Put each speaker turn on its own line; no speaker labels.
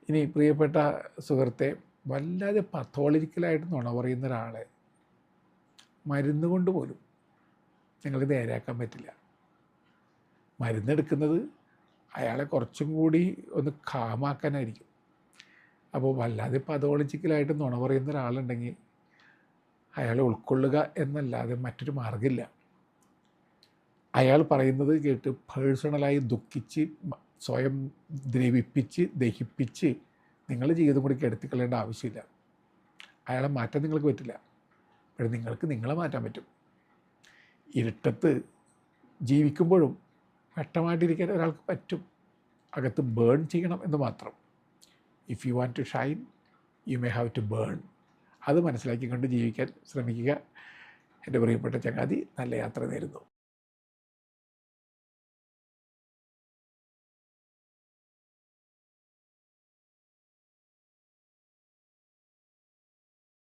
ഇനി പ്രിയപ്പെട്ട സുഹൃത്തെ, വല്ലാതെ പത്തോളജിക്കലായിട്ട് നുണ പറയുന്ന ഒരാളെ മരുന്ന് കൊണ്ട് പോലും നിങ്ങൾക്ക് നേരെയാക്കാൻ പറ്റില്ല. മരുന്നെടുക്കുന്നത് അയാളെ കുറച്ചും കൂടി ഒന്ന് കാമാക്കാനായിരിക്കും. അപ്പോൾ വല്ലാതെ പതോളജിക്കലായിട്ട് നുണ പറയുന്ന ഒരാളുണ്ടെങ്കിൽ അയാളെ ഉൾക്കൊള്ളുക എന്നല്ലാതെ മറ്റൊരു മാർഗ്ഗമില്ല. അയാൾ പറയുന്നത് കേട്ട് പേഴ്സണലായി ദുഃഖിച്ച് സ്വയം ദ്രവിപ്പിച്ച് ദഹിപ്പിച്ച് നിങ്ങളുടെ ജീവിതം കൂടി കെടുത്തിക്കളയേണ്ട ആവശ്യമില്ല. അയാളെ മാറ്റാൻ നിങ്ങൾക്ക് പറ്റില്ല. പക്ഷേ നിങ്ങൾക്ക് നിങ്ങളെ മാറ്റാൻ പറ്റും. ഇരുട്ടത്ത് ജീവിക്കുമ്പോഴും വ്യക്തമായിട്ടിരിക്കാൻ ഒരാൾക്ക് പറ്റും. അകത്ത് ബേൺ ചെയ്യണം എന്ന് മാത്രം. If you want to shine, you may have to burn. അത് മനസ്സിലാക്കിക്കൊണ്ട് ജീവിക്കാൻ ശ്രമിക്കുക. എൻ്റെ പ്രിയപ്പെട്ട ചങ്ങാതി, നല്ല യാത്ര നേരുന്നു.